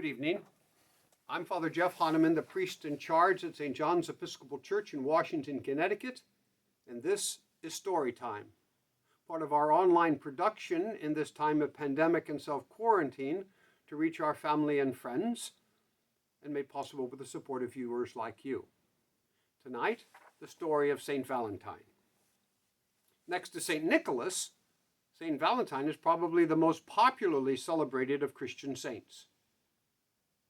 Good evening. I'm Father Jeff Hahnemann, the priest in charge at St. John's Episcopal Church in Washington, Connecticut, and this is Storytime, part of our online production in this time of pandemic and self-quarantine to reach our family and friends, and made possible with the support of viewers like you. Tonight, the story of St. Valentine. Next to St. Nicholas, St. Valentine is probably the most popularly celebrated of Christian saints.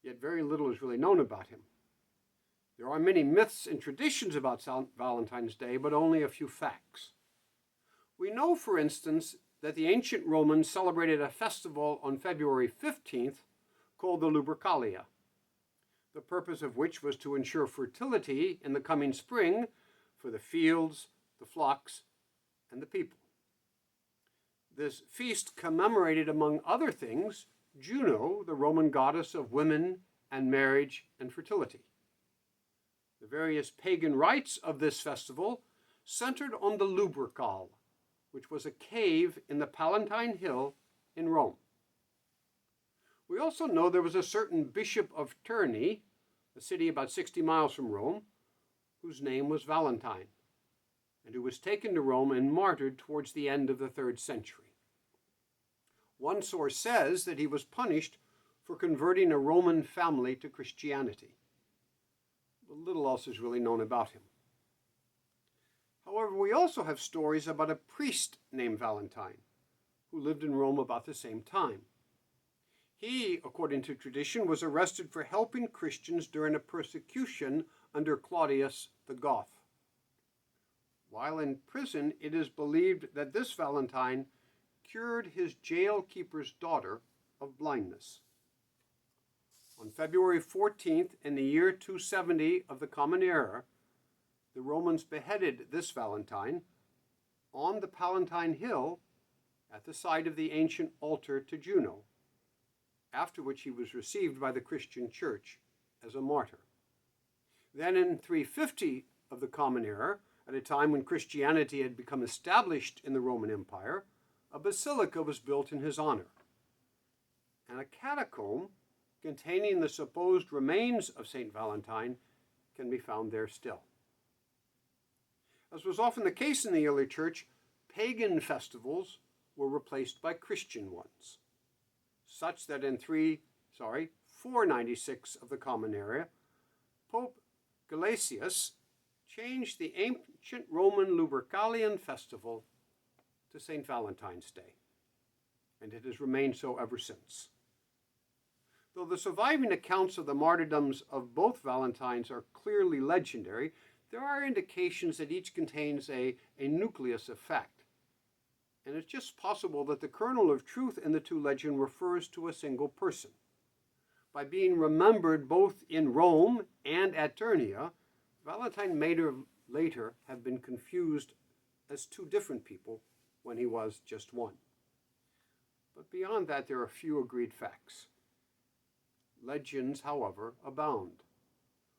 Yet very little is really known about him. There are many myths and traditions about St. Valentine's Day, but only a few facts. We know, for instance, that the ancient Romans celebrated a festival on February 15th called the Lupercalia, the purpose of which was to ensure fertility in the coming spring for the fields, the flocks, and the people. This feast commemorated, among other things, Juno, the Roman goddess of women and marriage and fertility. The various pagan rites of this festival centered on the Lupercal, which was a cave in the Palatine Hill in Rome. We also know there was a certain bishop of Terni, a city about 60 miles from Rome, whose name was Valentine, and who was taken to Rome and martyred towards the end of the 3rd century. One source says that he was punished for converting a Roman family to Christianity. But little else is really known about him. However, we also have stories about a priest named Valentine, who lived in Rome about the same time. He, according to tradition, was arrested for helping Christians during a persecution under Claudius the Goth. While in prison, it is believed that this Valentine cured his jail keeper's daughter of blindness. On February 14th, in the year 270 of the Common Era, the Romans beheaded this Valentine on the Palatine Hill at the site of the ancient altar to Juno, after which he was received by the Christian Church as a martyr. Then in 350 of the Common Era, at a time when Christianity had become established in the Roman Empire, a basilica was built in his honor, and a catacomb containing the supposed remains of St. Valentine can be found there still. As was often the case in the early church, pagan festivals were replaced by Christian ones, such that in 496 of the Common Era, Pope Gelasius changed the ancient Roman Lupercalian festival to St. Valentine's Day, and it has remained so ever since. Though the surviving accounts of the martyrdoms of both Valentines are clearly legendary, there are indications that each contains a nucleus of fact, and it's just possible that the kernel of truth in the two legends refers to a single person. By being remembered both in Rome and at Ternia, Valentine may later have been confused as two different people when he was just one. But beyond that, there are few agreed facts. Legends, however, abound.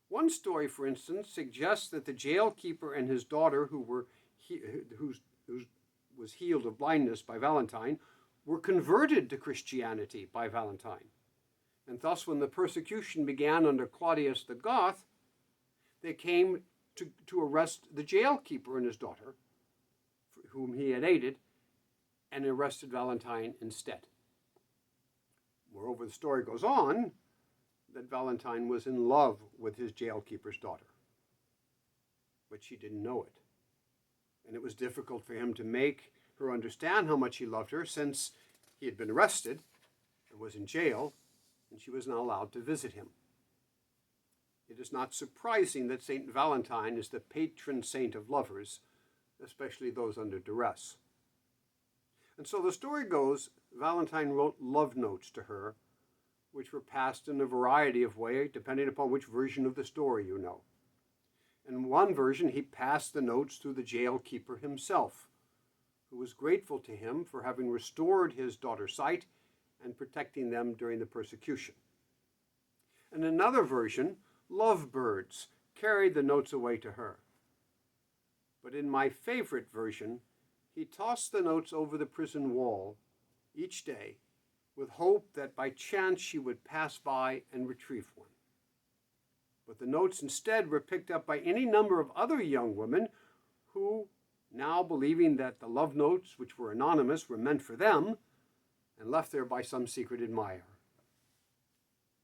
One story, for instance, suggests that the jail keeper and his daughter, who was healed of blindness by Valentine, were converted to Christianity by Valentine. And thus, when the persecution began under Claudius the Goth, they came to arrest the jail keeper and his daughter, whom he had aided, and arrested Valentine instead. Moreover, the story goes on that Valentine was in love with his jail keeper's daughter, but she didn't know it. And it was difficult for him to make her understand how much he loved her, since he had been arrested and was in jail, and she was not allowed to visit him. It is not surprising that St. Valentine is the patron saint of lovers, especially those under duress. And so the story goes, Valentine wrote love notes to her, which were passed in a variety of ways, depending upon which version of the story you know. In one version, he passed the notes through the jail keeper himself, who was grateful to him for having restored his daughter's sight and protecting them during the persecution. In another version, lovebirds carried the notes away to her. But in my favorite version, he tossed the notes over the prison wall each day with hope that by chance she would pass by and retrieve one. But the notes instead were picked up by any number of other young women who, now believing that the love notes, which were anonymous, were meant for them, and left there by some secret admirer.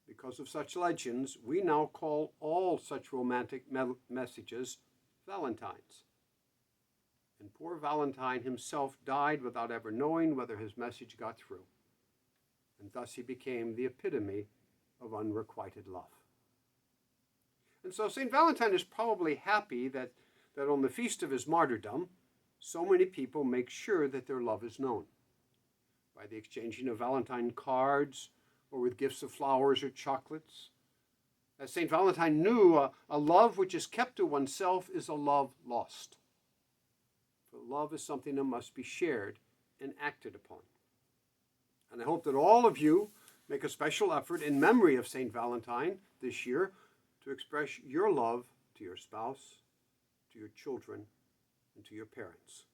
Because of such legends, we now call all such romantic messages Valentines. And poor Valentine himself died without ever knowing whether his message got through. And thus he became the epitome of unrequited love. And so St. Valentine is probably happy that on the feast of his martyrdom, so many people make sure that their love is known by the exchanging of Valentine cards or with gifts of flowers or chocolates. As St. Valentine knew, a love which is kept to oneself is a love lost. For love is something that must be shared and acted upon. And I hope that all of you make a special effort in memory of St. Valentine this year to express your love to your spouse, to your children, and to your parents.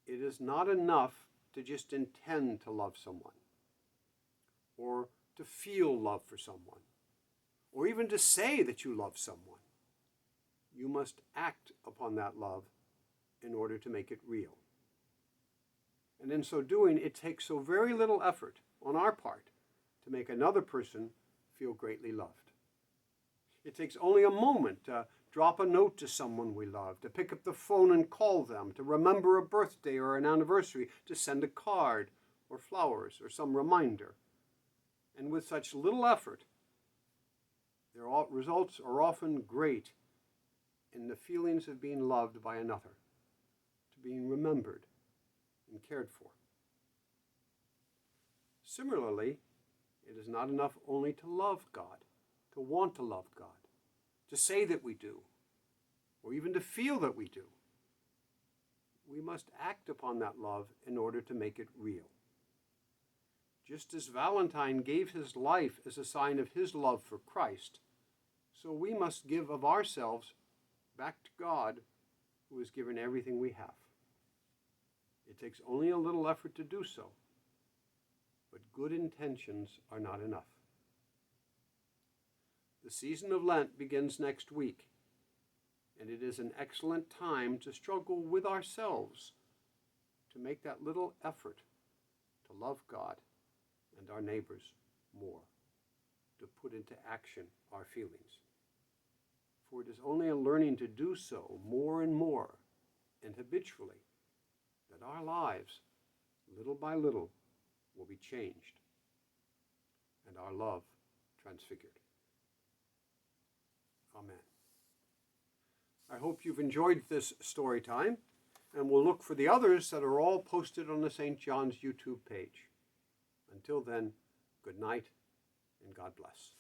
It is not enough to just intend to love someone, or to feel love for someone, or even to say that you love someone. You must act upon that love in order to make it real. And in so doing, it takes so very little effort on our part to make another person feel greatly loved. It takes only a moment to drop a note to someone we love, to pick up the phone and call them, to remember a birthday or an anniversary, to send a card or flowers or some reminder. And with such little effort, their results are often great in the feelings of being loved by another, to being remembered and cared for. Similarly, it is not enough only to love God, to want to love God, to say that we do, or even to feel that we do. We must act upon that love in order to make it real. Just as Valentine gave his life as a sign of his love for Christ, so we must give of ourselves back to God, who has given everything we have. It takes only a little effort to do so, but good intentions are not enough. The season of Lent begins next week, and it is an excellent time to struggle with ourselves to make that little effort to love God and our neighbors more, to put into action our feelings. For it is only in learning to do so more and more and habitually that our lives, little by little, will be changed and our love transfigured. Amen. I hope you've enjoyed this story time, and we'll look for the others that are all posted on the St. John's YouTube page. Until then, good night and God bless.